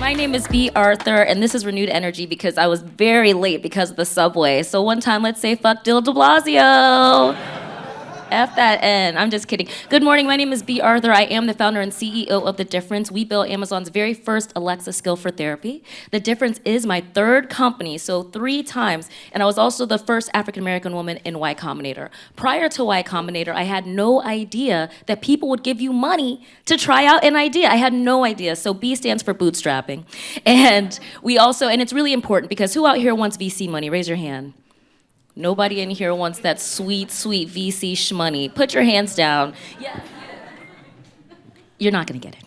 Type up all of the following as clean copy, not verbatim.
My name is B. Arthur, and this is Renewed Energy because I was very late because of the subway. So one time, let's say fuck Dill de Blasio. F that N. I'm just kidding. Good morning. My name is B. Arthur. I am the founder and CEO of The Difference. We built Amazon's very first Alexa skill for therapy. The Difference is my third company, so 3 times. And I was also the first African-American woman in Y Combinator. Prior to Y Combinator, I had no idea that people would give you money to try out an idea. I had no idea. So B stands for bootstrapping. And it's really important because who out here wants VC money? Raise your hand. Nobody in here wants that sweet, sweet VC shmoney. Put your hands down. Yeah. You're not gonna get it.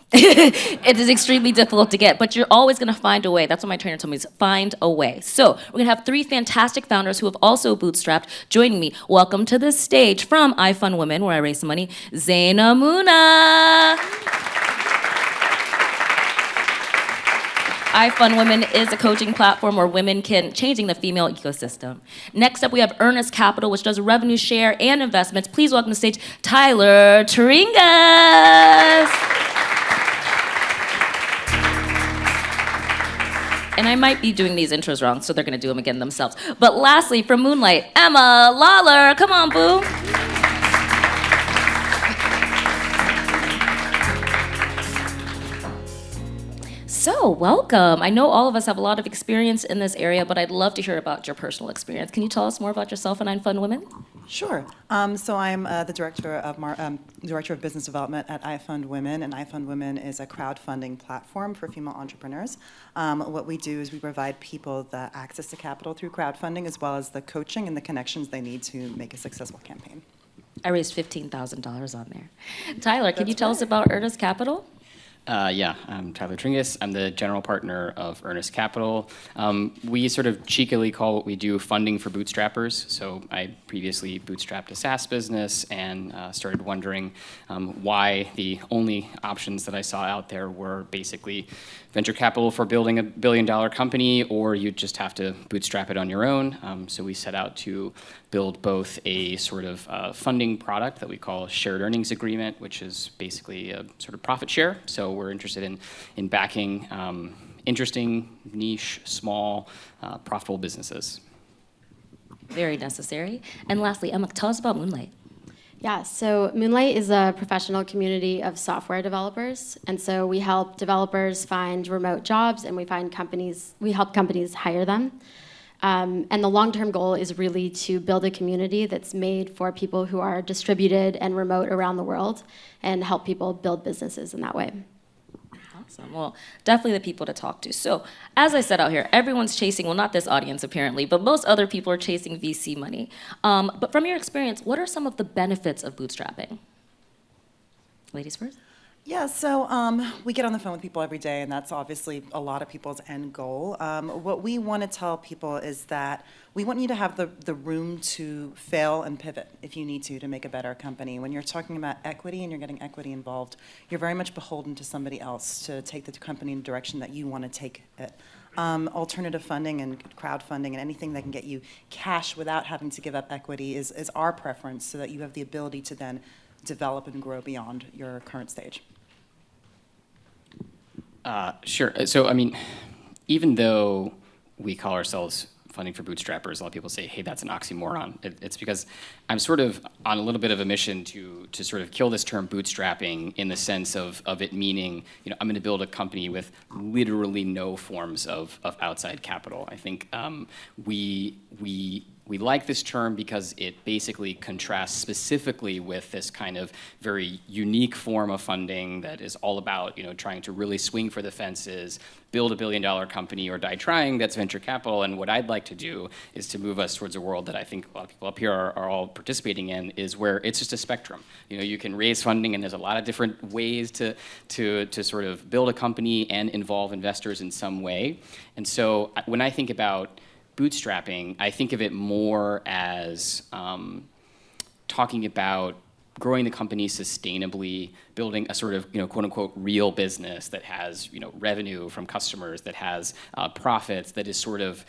It is extremely difficult to get, but you're always gonna find a way. That's what my trainer told me, is find a way. So we're gonna have 3 fantastic founders who have also bootstrapped joining me. Welcome to the stage from iFundWomen, where I raise some money, Zeina Muna. iFundWomen is a coaching platform where women can changing the female ecosystem. Next up, we have Earnest Capital, which does revenue share and investments. Please welcome to the stage Tyler Tringas. And I might be doing these intros wrong, so they're gonna do them again themselves. But lastly, from Moonlight, Emma Lawler. Come on, boo. So, welcome. I know all of us have a lot of experience in this area, but I'd love to hear about your personal experience. Can you tell us more about yourself and iFundWomen? Sure. So I'm the director of business development at iFundWomen, and iFundWomen is a crowdfunding platform for female entrepreneurs. What we do is we provide people the access to capital through crowdfunding, as well as the coaching and the connections they need to make a successful campaign. I raised $15,000 on there. Tyler, can you tell us about Earnest Capital? Yeah, I'm Tyler Tringas. I'm the general partner of Earnest Capital. We sort of cheekily call what we do funding for bootstrappers. So I previously bootstrapped a SaaS business and started wondering why the only options that I saw out there were basically venture capital for building a billion-dollar company, or you just have to bootstrap it on your own. So we set out to build both a sort of funding product that we call a shared earnings agreement, which is basically a sort of profit share. So we're interested in backing interesting, niche, small, profitable businesses. Very necessary. And lastly, Emma, tell us about Moonlight. Yeah, so Moonlight is a professional community of software developers, and so we help developers find remote jobs, and we help companies hire them. And the long-term goal is really to build a community that's made for people who are distributed and remote around the world, and help people build businesses in that way. Awesome. Well, definitely the people to talk to. So, as I said out here, everyone's chasing, well, not this audience apparently, but most other people are chasing VC money. But from your experience, what are some of the benefits of bootstrapping? Ladies first. Yeah, so we get on the phone with people every day, and that's obviously a lot of people's end goal. What we want to tell people is that we want you to have the room to fail and pivot if you need to make a better company. When you're talking about equity and you're getting equity involved, you're very much beholden to somebody else to take the company in the direction that you want to take it. Alternative funding and crowdfunding and anything that can get you cash without having to give up equity is our preference, so that you have the ability to then develop and grow beyond your current stage. Sure. So, I mean, even though we call ourselves funding for bootstrappers, a lot of people say, hey, that's an oxymoron. It's because I'm sort of on a little bit of a mission to sort of kill this term bootstrapping in the sense of it meaning, I'm going to build a company with literally no forms of outside capital. I think we like this term because it basically contrasts specifically with this kind of very unique form of funding that is all about, trying to really swing for the fences, build a billion-dollar company or die trying. That's venture capital. And what I'd like to do is to move us towards a world that I think a lot of people up here are all participating in, is where it's just a spectrum. You can raise funding, and there's a lot of different ways to sort of build a company and involve investors in some way. And so when I think about bootstrapping, I think of it more as talking about growing the company sustainably, building a sort of, quote unquote, real business that has, revenue from customers, that has profits, that is sort of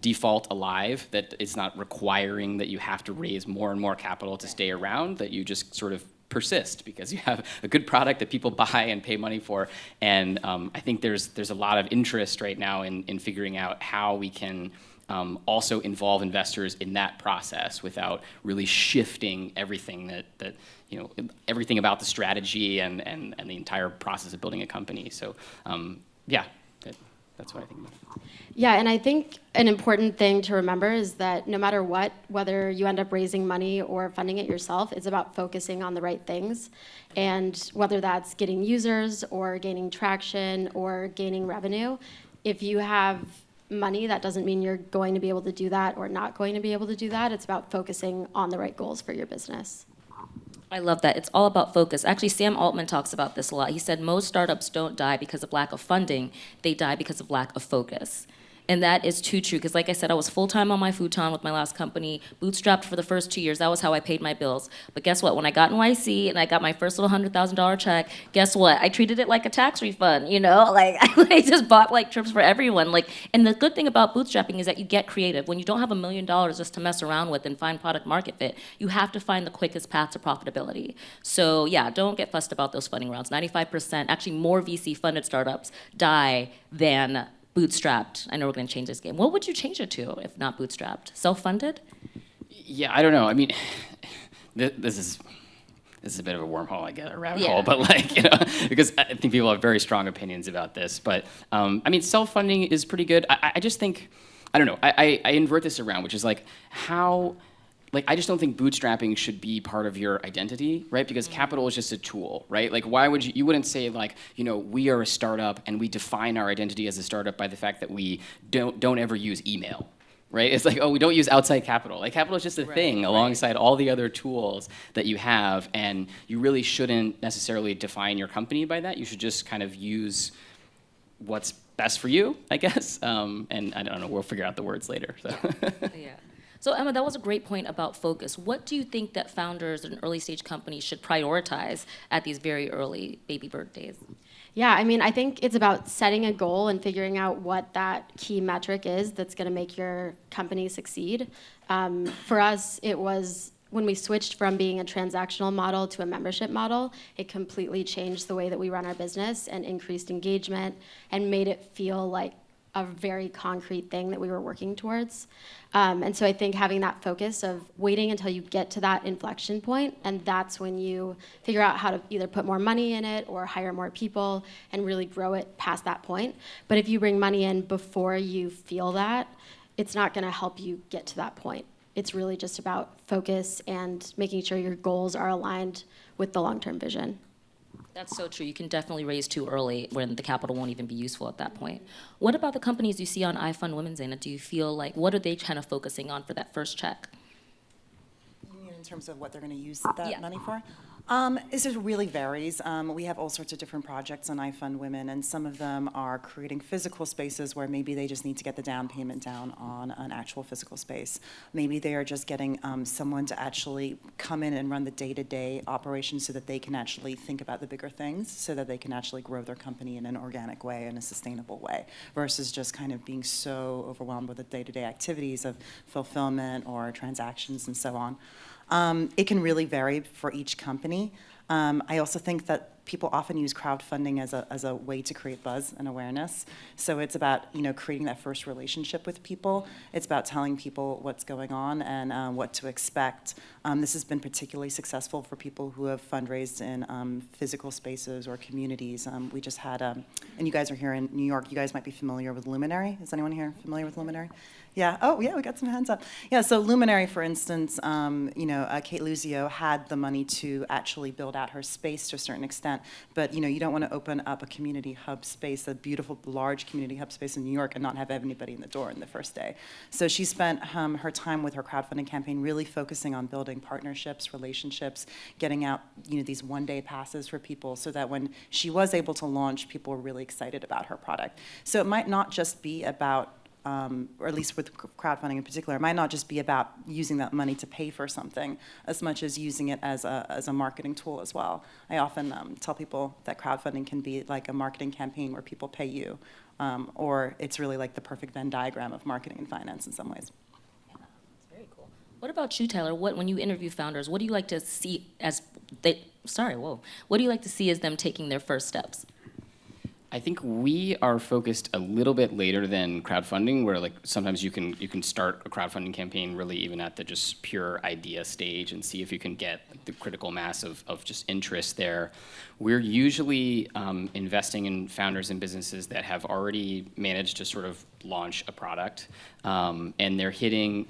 default alive, that it's not requiring that you have to raise more and more capital to stay around, that you just sort of persist because you have a good product that people buy and pay money for. And I think there's a lot of interest right now in figuring out how we can also involve investors in that process without really shifting everything that everything about the strategy and the entire process of building a company. So yeah, that's what I think about it. Yeah, and I think an important thing to remember is that no matter what, whether you end up raising money or funding it yourself, it's about focusing on the right things. And whether that's getting users or gaining traction or gaining revenue, if you have money, that doesn't mean you're going to be able to do that or not going to be able to do that. It's about focusing on the right goals for your business. I love that. It's all about focus. Actually, Sam Altman talks about this a lot. He said most startups don't die because of lack of funding. They die because of lack of focus. And that is too true, because like I said, I was full-time on my futon with my last company, bootstrapped for the first 2 years. That was how I paid my bills. But guess what? When I got in YC and I got my first little $100,000 check, guess what? I treated it like a tax refund, Like, I just bought, like, trips for everyone. Like, and the good thing about bootstrapping is that you get creative. When you don't have $1 million just to mess around with and find product market fit, you have to find the quickest path to profitability. So, yeah, don't get fussed about those funding rounds. 95%, actually more VC-funded startups die than bootstrapped. I know we're going to change this game. What would you change it to if not bootstrapped? Self-funded? Yeah, I don't know. I mean, this is a bit of a wormhole, I guess, a rabbit hole, but because I think people have very strong opinions about this. But I mean, self-funding is pretty good. I just think, I don't know. I invert this around, which is like how. Like, I just don't think bootstrapping should be part of your identity, right? Because capital is just a tool, right? Like, why would you wouldn't say like, we are a startup and we define our identity as a startup by the fact that we don't ever use email, right? It's like, oh, we don't use outside capital. Like, capital is just a thing alongside all the other tools that you have, and you really shouldn't necessarily define your company by that. You should just kind of use what's best for you, I guess. And I don't know, we'll figure out the words later. So. Yeah. So Emma, that was a great point about focus. What do you think that founders in early stage companies should prioritize at these very early baby bird days? Yeah, I mean, I think it's about setting a goal and figuring out what that key metric is that's going to make your company succeed. For us, it was when we switched from being a transactional model to a membership model, it completely changed the way that we run our business and increased engagement and made it feel like a very concrete thing that we were working towards. And so I think having that focus of waiting until you get to that inflection point, and that's when you figure out how to either put more money in it or hire more people and really grow it past that point. But if you bring money in before you feel that, it's not gonna help you get to that point. It's really just about focus and making sure your goals are aligned with the long-term vision. That's so true. You can definitely raise too early when the capital won't even be useful at that point. What about the companies you see on iFund Women, Zeina? Do you feel like, what are they kind of focusing on for that first check? You mean in terms of what they're going to use that money for? It really varies. We have all sorts of different projects on iFund Women, and some of them are creating physical spaces where maybe they just need to get the down payment down on an actual physical space. Maybe they are just getting someone to actually come in and run the day-to-day operations so that they can actually think about the bigger things, so that they can actually grow their company in an organic way, in a sustainable way, versus just kind of being so overwhelmed with the day-to-day activities of fulfillment or transactions and so on. It can really vary for each company. I also think that people often use crowdfunding as a way to create buzz and awareness. So it's about creating that first relationship with people. It's about telling people what's going on and what to expect. This has been particularly successful for people who have fundraised in physical spaces or communities. We just had, and you guys are here in New York, you guys might be familiar with Luminary. Is anyone here familiar with Luminary? Yeah. Oh, yeah. We got some hands up. Yeah. So Luminary, for instance, Kate Luzio had the money to actually build out her space to a certain extent, but you don't want to open up a community hub space, a beautiful, large community hub space in New York, and not have anybody in the door in the first day. So she spent her time with her crowdfunding campaign really focusing on building partnerships, relationships, getting out these one-day passes for people, so that when she was able to launch, people were really excited about her product. So it might not just be about or at least with crowdfunding in particular, it might not just be about using that money to pay for something as much as using it as a marketing tool as well. I often tell people that crowdfunding can be like a marketing campaign where people pay you, or it's really like the perfect Venn diagram of marketing and finance in some ways. Yeah, that's very cool. What about you, Taylor? When you interview founders, what do you like to see as What do you like to see as them taking their first steps? I think we are focused a little bit later than crowdfunding, where like sometimes you can start a crowdfunding campaign really even at the just pure idea stage and see if you can get the critical mass of just interest there. We're usually investing in founders and businesses that have already managed to sort of launch a product, and they're hitting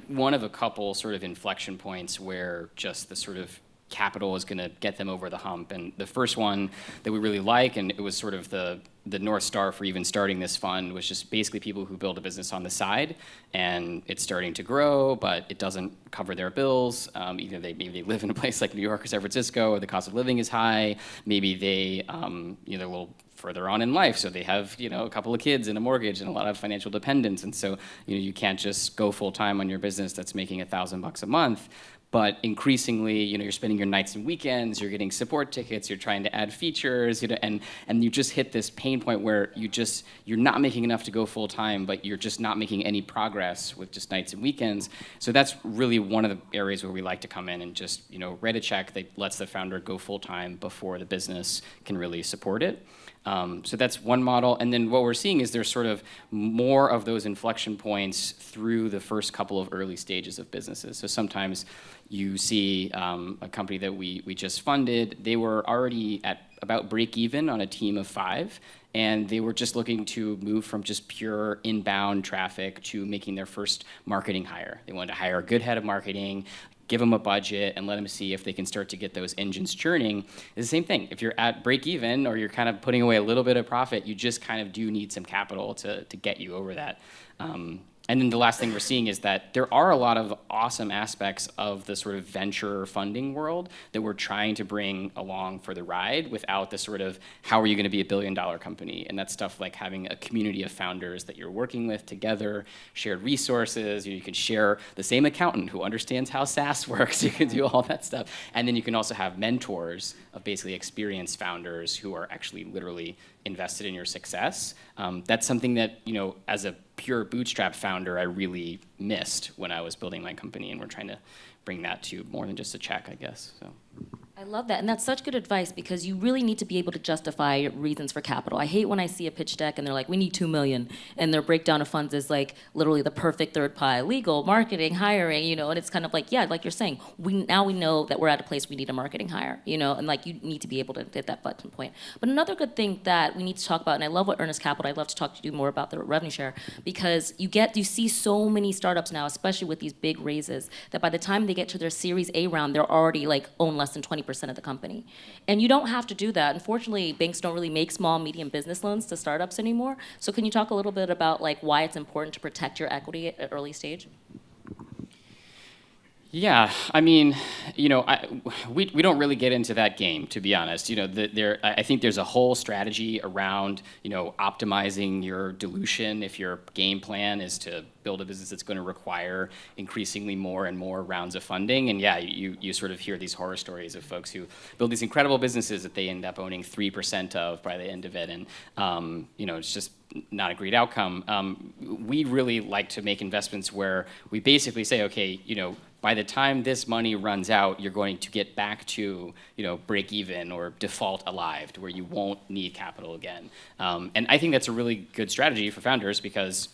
one of a couple sort of inflection points where just the sort of capital is going to get them over the hump. And the first one that we really like, and it was sort of the North Star for even starting this fund, was just basically people who build a business on the side, and it's starting to grow, but it doesn't cover their bills. Either maybe they live in a place like New York or San Francisco, or the cost of living is high. Maybe they, they're a little further on in life, so they have a couple of kids and a mortgage and a lot of financial dependence, and so you can't just go full time on your business that's making $1,000 a month. But increasingly, you're spending your nights and weekends, you're getting support tickets, you're trying to add features, and you just hit this pain point where you're not making enough to go full time, but you're just not making any progress with just nights and weekends. So that's really one of the areas where we like to come in and just write a check that lets the founder go full time before the business can really support it. So that's one model. And then what we're seeing is there's sort of more of those inflection points through the first couple of early stages of businesses. So sometimes you see a company that we just funded, they were already at about break even on a team of 5, and they were just looking to move from just pure inbound traffic to making their first marketing hire. They wanted to hire a good head of marketing, give them a budget, and let them see if they can start to get those engines churning. It's the same thing. If you're at break even or you're kind of putting away a little bit of profit, you just kind of do need some capital to get you over that. And then the last thing we're seeing is that there are a lot of awesome aspects of the sort of venture funding world that we're trying to bring along for the ride without the sort of, how are you going to be a billion-dollar company? And that's stuff like having a community of founders that you're working with together, shared resources. You can share the same accountant who understands how SaaS works. You can do all that stuff. And then you can also have mentors of basically experienced founders who are actually literally invested in your success. That's something that, as a pure bootstrap founder, I really missed when I was building my company, and we're trying to bring that to more than just a check, I guess. So. I love that, and that's such good advice because you really need to be able to justify reasons for capital. I hate when I see a pitch deck and they're like, we need $2 million, and their breakdown of funds is like literally the perfect third pie, legal, marketing, hiring, and it's kind of like, yeah, like you're saying, we know that we're at a place we need a marketing hire, and like you need to be able to hit that button point. But another good thing that we need to talk about, and I love what Earnest Capital, I'd love to talk to you more about the revenue share, because you see so many startups now, especially with these big raises, that by the time they get to their Series A round, they're already like own less than 20% of the company. And you don't have to do that. Unfortunately, banks don't really make small, medium business loans to startups anymore. So can you talk a little bit about like why it's important to protect your equity at early stage? Yeah, I mean, we don't really get into that game, to be honest. I think there's a whole strategy around, optimizing your dilution if your game plan is to build a business that's going to require increasingly more and more rounds of funding. And yeah, you sort of hear these horror stories of folks who build these incredible businesses that they end up owning 3% of by the end of it. And, it's just not a great outcome. We really like to make investments where we basically say, okay, by the time this money runs out, you're going to get back to, break even or default alive, to where you won't need capital again. And I think that's a really good strategy for founders because,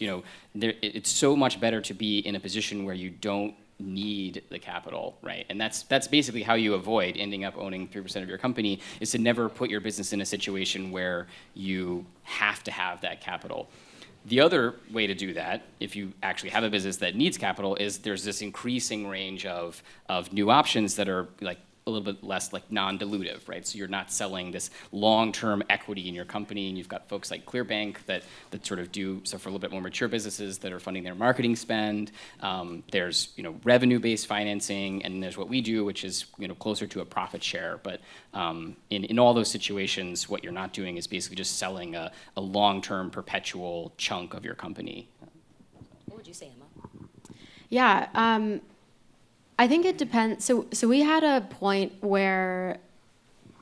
it's so much better to be in a position where you don't need the capital, right? And that's basically how you avoid ending up owning 3% of your company, is to never put your business in a situation where you have to have that capital. The other way to do that, if you actually have a business that needs capital, is there's this increasing range of new options that are like a little bit less like non-dilutive, right? So you're not selling this long-term equity in your company, and you've got folks like Clearbank that sort of do stuff for a little bit more mature businesses that are funding their marketing spend. There's revenue-based financing, and there's what we do, which is closer to a profit share. But in all those situations, what you're not doing is basically just selling a long-term perpetual chunk of your company. What would you say, Emma? Yeah. I think it depends. So we had a point where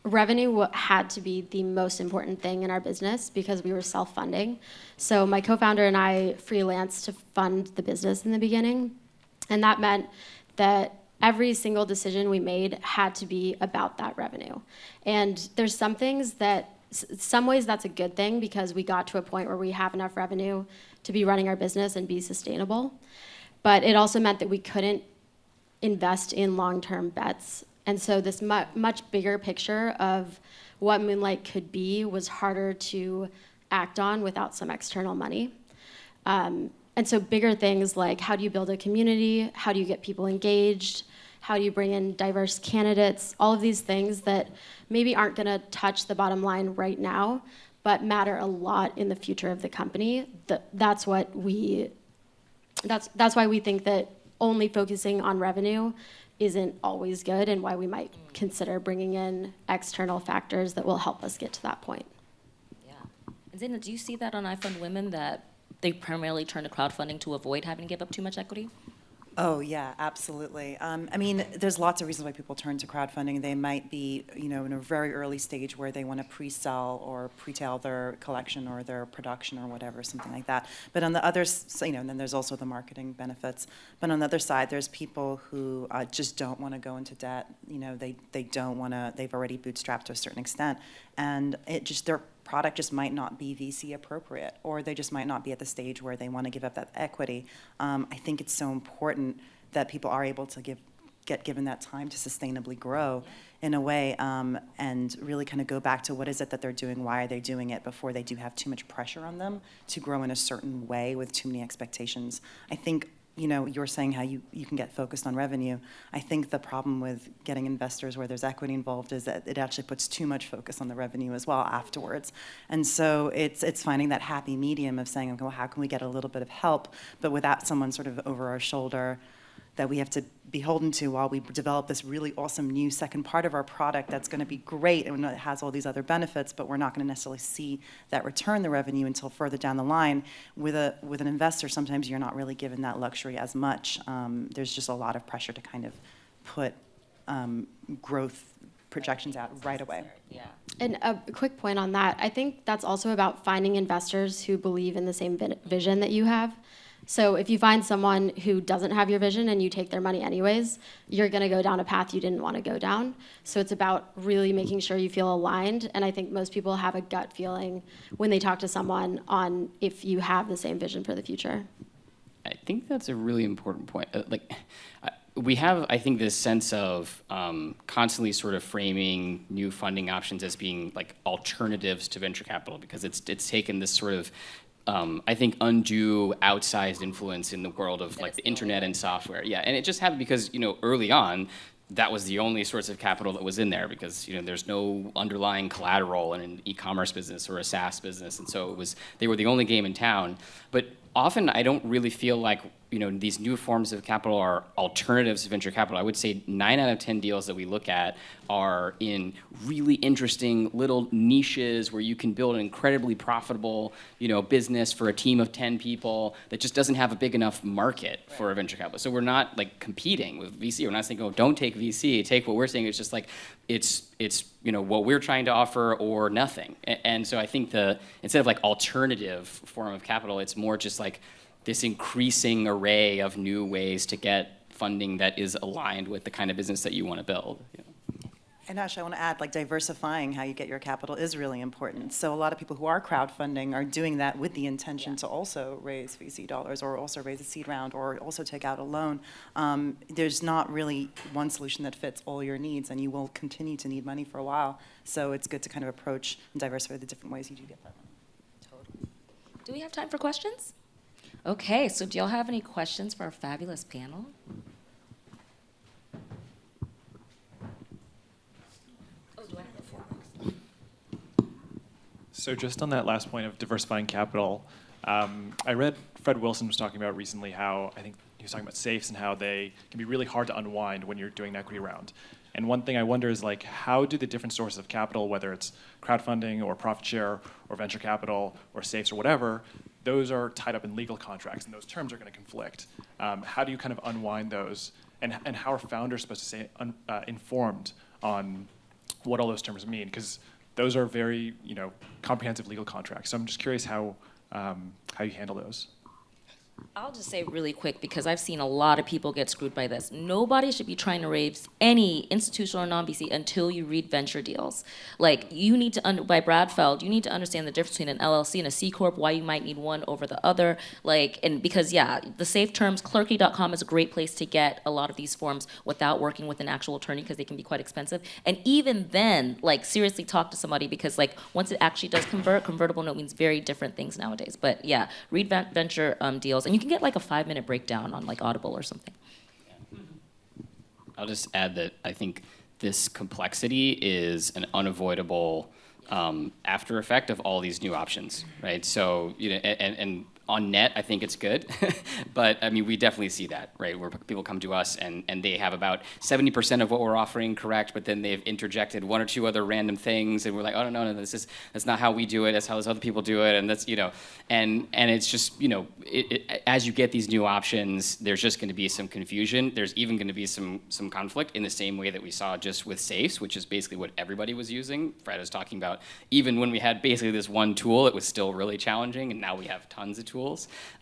revenue had to be the most important thing in our business because we were self-funding. So my co-founder and I freelanced to fund the business in the beginning. And that meant that every single decision we made had to be about that revenue. And there's some things that, some ways that's a good thing because we got to a point where we have enough revenue to be running our business and be sustainable. But it also meant that we couldn't invest in long-term bets. And so this much bigger picture of what Moonlight could be was harder to act on without some external money. And so bigger things like how do you build a community, how do you get people engaged, how do you bring in diverse candidates, all of these things that maybe aren't gonna touch the bottom line right now, but matter a lot in the future of the company. That's why we think that only focusing on revenue isn't always good, and why we might consider bringing in external factors that will help us get to that point. Yeah. And Zeina, do you see that on iFund Women, that they primarily turn to crowdfunding to avoid having to give up too much equity? Oh, yeah, absolutely. I mean, there's lots of reasons why people turn to crowdfunding. They might be, in a very early stage where they want to pre-sell or pre-tail their collection or their production or whatever, something like that. But on the other, and then there's also the marketing benefits. But on the other side, there's people who just don't want to go into debt. They don't want to, they've already bootstrapped to a certain extent. And their product just might not be VC appropriate, or they just might not be at the stage where they want to give up that equity. I think it's so important that people are able to get given that time to sustainably grow in a way, and really kind of go back to what is it that they're doing, why are they doing it, before they do have too much pressure on them to grow in a certain way with too many expectations. I think you're saying how you can get focused on revenue. I think the problem with getting investors where there's equity involved is that it actually puts too much focus on the revenue as well afterwards. And so it's finding that happy medium of saying, well, how can we get a little bit of help, but without someone sort of over our shoulder that we have to be beholden to while we develop this really awesome new second part of our product that's going to be great and it has all these other benefits, but we're not going to necessarily see that return the revenue until further down the line. With an investor, sometimes you're not really given that luxury as much. There's just a lot of pressure to kind of put growth projections out right away. Yeah. And a quick point on that, I think that's also about finding investors who believe in the same vision that you have. So if you find someone who doesn't have your vision and you take their money anyways, you're going to go down a path you didn't want to go down. So it's about really making sure you feel aligned. And I think most people have a gut feeling when they talk to someone on if you have the same vision for the future. I think that's a really important point. We have, I think, this sense of constantly sort of framing new funding options as being like alternatives to venture capital, because it's taken this sort of I think undue outsized influence in the world of like the internet and software. Yeah, and it just happened because early on that was the only source of capital that was in there, because there's no underlying collateral in an e-commerce business or a SaaS business, and so they were the only game in town. But often I don't really feel like these new forms of capital are alternatives to venture capital. I would say 9 out of 10 deals that we look at are in really interesting little niches where you can build an incredibly profitable business for a team of 10 people that just doesn't have a big enough market for a venture capital. So we're not like competing with VC. We're not saying, oh, don't take VC, take what we're saying. It's just like it's what we're trying to offer or nothing. And so I think instead of like alternative form of capital, it's more just like this increasing array of new ways to get funding that is aligned with the kind of business that you want to build. And Ash, I want to add, like, diversifying how you get your capital is really important. So a lot of people who are crowdfunding are doing that with the intention to also raise VC dollars, or also raise a seed round, or also take out a loan. There's not really one solution that fits all your needs, and you will continue to need money for a while. So it's good to kind of approach and diversify the different ways you do get that money. Totally. Do we have time for questions? Okay, so do y'all have any questions for our fabulous panel? So just on that last point of diversifying capital, I read Fred Wilson was talking about recently how, I think he was talking about safes and how they can be really hard to unwind when you're doing an equity round. And one thing I wonder is, like, how do the different sources of capital, whether it's crowdfunding or profit share or venture capital or safes or whatever, those are tied up in legal contracts and those terms are going to conflict. How do you kind of unwind those, and how are founders supposed to stay informed on what all those terms mean? Because those are very comprehensive legal contracts. So I'm just curious how you handle those. I'll just say really quick because I've seen a lot of people get screwed by this. Nobody should be trying to raise any institutional or non-VC until you read Venture Deals. Like, you need to, by Brad Feld, you need to understand the difference between an LLC and a C Corp, why you might need one over the other. Like, and because, yeah, the safe terms, clerky.com is a great place to get a lot of these forms without working with an actual attorney because they can be quite expensive. And even then, like, seriously talk to somebody because, like, once it actually does convert, convertible note means very different things nowadays. But yeah, read Venture Deals. And you can get like a 5-minute breakdown on like Audible or something. I'll just add that I think this complexity is an unavoidable after effect of all these new options, right? So, you know, and on net, I think it's good, but I mean, we definitely see that, right? Where people come to us and they have about 70% of what we're offering correct, but then they've interjected one or two other random things, and we're like, oh no, that's not how we do it. That's how those other people do it, and that's, you know, and it's just, you know, as you get these new options, there's just going to be some confusion. There's even going to be some conflict in the same way that we saw just with safes, which is basically what everybody was using. Fred was talking about even when we had basically this one tool, it was still really challenging, and now we have tons of tools.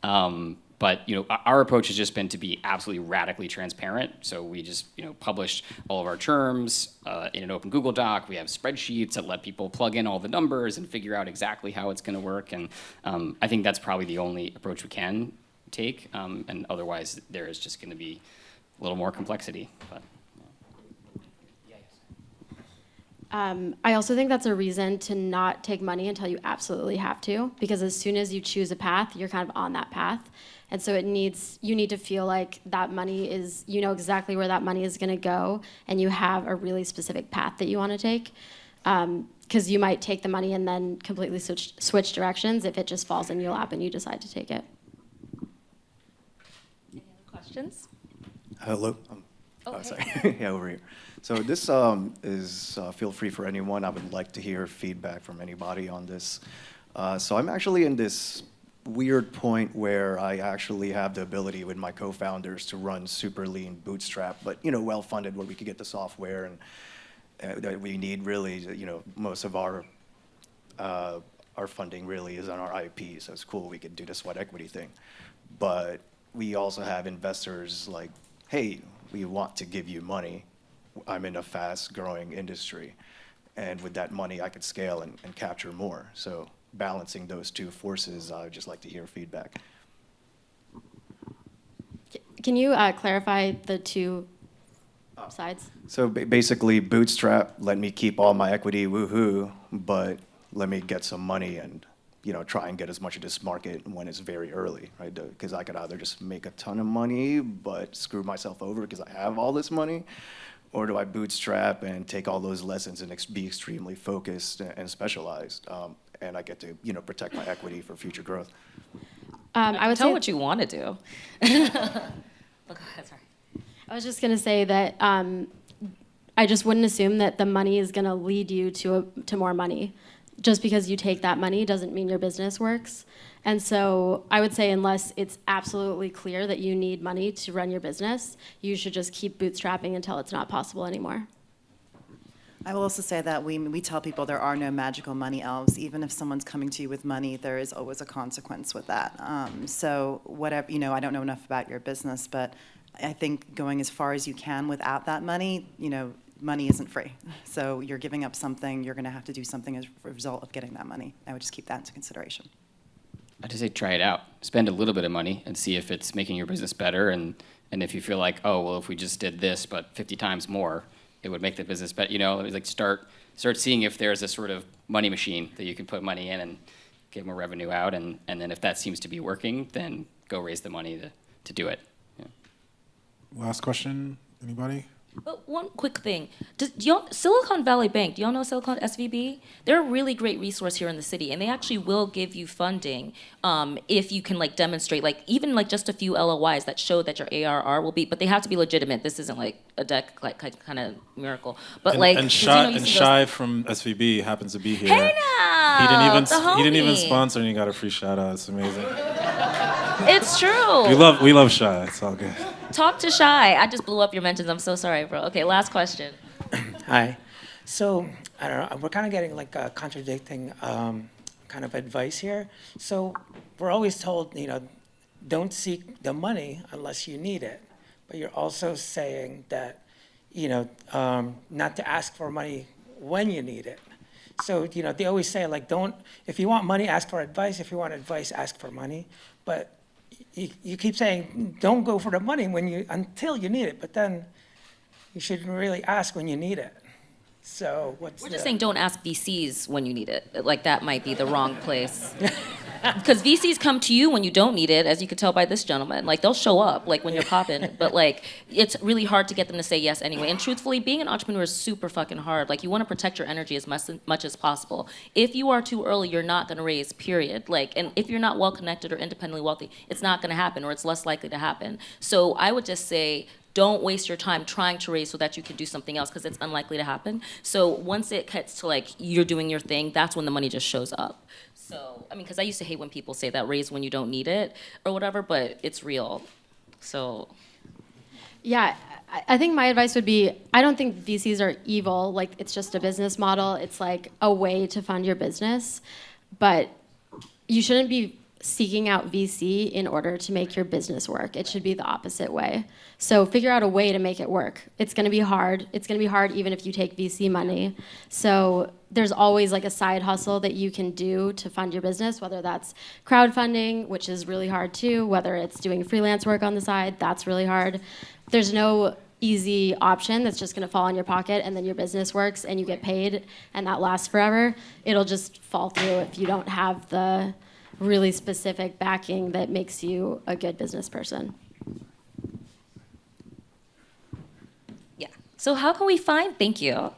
But you know, our approach has just been to be absolutely radically transparent. So we just, you know, publish all of our terms in an open Google Doc. We have spreadsheets that let people plug in all the numbers and figure out exactly how it's going to work. And I think that's probably the only approach we can take. And otherwise, there is just going to be a little more complexity. But, I also think that's a reason to not take money until you absolutely have to, because as soon as you choose a path, you're kind of on that path. And so you need to feel like that money is, you know exactly where that money is going to go, and you have a really specific path that you want to take. Because you might take the money and then completely switch directions if it just falls in your lap and you decide to take it. Any other questions? Hello. Okay. Sorry. Yeah, over here. So this is, feel free for anyone. I would like to hear feedback from anybody on this. So I'm actually in this weird point where I actually have the ability with my co-founders to run super lean bootstrap, but, you know, well-funded where we could get the software and that we need really, you know, most of our funding really is on our IP, so it's cool we could do the sweat equity thing. But we also have investors like, hey, we want to give you money. I'm in a fast-growing industry, and with that money, I could scale and capture more. So balancing those two forces, I would just like to hear feedback. Can you clarify the two sides? So basically, bootstrap, let me keep all my equity, woohoo, but let me get some money and, you know, try and get as much of this market when it's very early, right? Because I could either just make a ton of money, but screw myself over because I have all this money, or do I bootstrap and take all those lessons and be extremely focused and specialized, and I get to, you know, protect my equity for future growth? I would tell what you want to do. Oh, go ahead, sorry. I was just going to say that I just wouldn't assume that the money is going to lead you to more money. Just because you take that money doesn't mean your business works. And so I would say unless it's absolutely clear that you need money to run your business, you should just keep bootstrapping until it's not possible anymore. I will also say that we tell people there are no magical money elves. Even if someone's coming to you with money, there is always a consequence with that. So whatever, you know, I don't know enough about your business, but I think going as far as you can without that money, you know, money isn't free. So you're giving up something, you're going to have to do something as a result of getting that money. I would just keep that into consideration. I'd just say try it out. Spend a little bit of money and see if it's making your business better. And if you feel like, oh, well, if we just did this, but 50 times more, it would make the business better. You know, like start seeing if there's a sort of money machine that you can put money in and get more revenue out. And then if that seems to be working, then go raise the money to do it. Yeah. Last question, anybody? But one quick thing, Silicon Valley Bank, do y'all know Silicon SVB? They're a really great resource here in the city, and they actually will give you funding if you can like demonstrate, like even like just a few LOIs that show that your ARR will be, but they have to be legitimate. This isn't like a deck like kind of miracle, but like and you Shai from SVB happens to be here. Hey now, He didn't even sponsor, and he got a free shout out. It's amazing. It's true. We love Shai. It's all good. Talk to Shai. I just blew up your mentions. I'm so sorry, bro. Okay, last question. Hi. So, I don't know, we're kind of getting like a contradicting kind of advice here. So, we're always told, you know, don't seek the money unless you need it. But you're also saying that, not to ask for money when you need it. So, they always say, like, if you want money, ask for advice. If you want advice, ask for money. But you keep saying, don't go for the money until you need it. But then you should really ask when you need it. So We're just saying don't ask VCs when you need it. Like, that might be the wrong place. Because VCs come to you when you don't need it, as you could tell by this gentleman. Like, they'll show up, like, when you're popping. But, like, it's really hard to get them to say yes anyway. And truthfully, being an entrepreneur is super fucking hard. Like, you want to protect your energy as much as possible. If you are too early, you're not going to raise, period. Like, and if you're not well-connected or independently wealthy, it's not going to happen, or it's less likely to happen. So I would just say, don't waste your time trying to raise so that you can do something else, because it's unlikely to happen. So once it gets to, like, you're doing your thing, that's when the money just shows up. So, I mean, because I used to hate when people say that, raise when you don't need it or whatever, but it's real. So. Yeah, I think my advice would be, I don't think VCs are evil. Like, it's just a business model. It's like a way to fund your business. But you shouldn't be seeking out VC in order to make your business work. It should be the opposite way. So figure out a way to make it work. It's going to be hard. It's going to be hard even if you take VC money. So there's always like a side hustle that you can do to fund your business, whether that's crowdfunding, which is really hard too, whether it's doing freelance work on the side, that's really hard. There's no easy option that's just going to fall in your pocket and then your business works and you get paid and that lasts forever. It'll just fall through if you don't have the really specific backing that makes you a good business person. Yeah. So how can we find, thank you.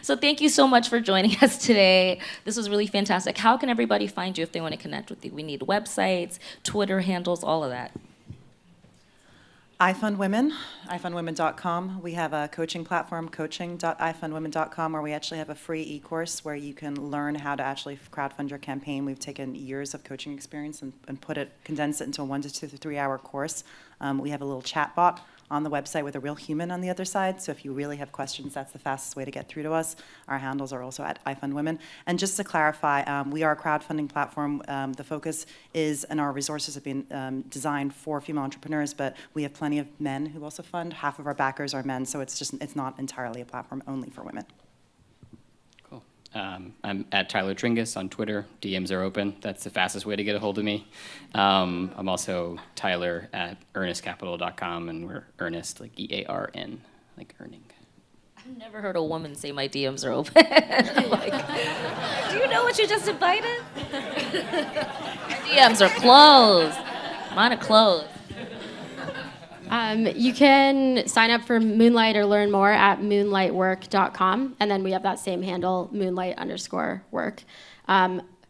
So thank you so much for joining us today. This was really fantastic. How can everybody find you if they want to connect with you? We need websites, Twitter handles, all of that. I Fund Women, ifundwomen.com. We have a coaching platform, coaching.ifundwomen.com, where we actually have a free e-course where you can learn how to actually crowdfund your campaign. We've taken years of coaching experience and condensed it into a 1 to 3 hour course. We have a little chat bot on the website with a real human on the other side. So if you really have questions, that's the fastest way to get through to us. Our handles are also at ifundwomen. And just to clarify, we are a crowdfunding platform. The focus is, and our resources have been designed for female entrepreneurs, but we have plenty of men who also fund. Half of our backers are men, so it's not entirely a platform only for women. Cool. I'm at Tyler Tringas on Twitter. DMs are open. That's the fastest way to get a hold of me. I'm also Tyler at earnestcapital.com, and we're earnest, like EARN, like earning. I've never heard a woman say my DMs are open. Like, do you know what you just invited? My DMs are closed. Mine are closed. You can sign up for Moonlight or learn more at moonlightwork.com. And then we have that same handle, moonlight_work.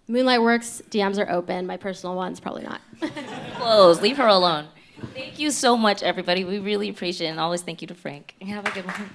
Moonlight Works, DMs are open. My personal one's probably not. Closed. Leave her alone. Thank you so much, everybody. We really appreciate it. And always thank you to Frank. Have a good one.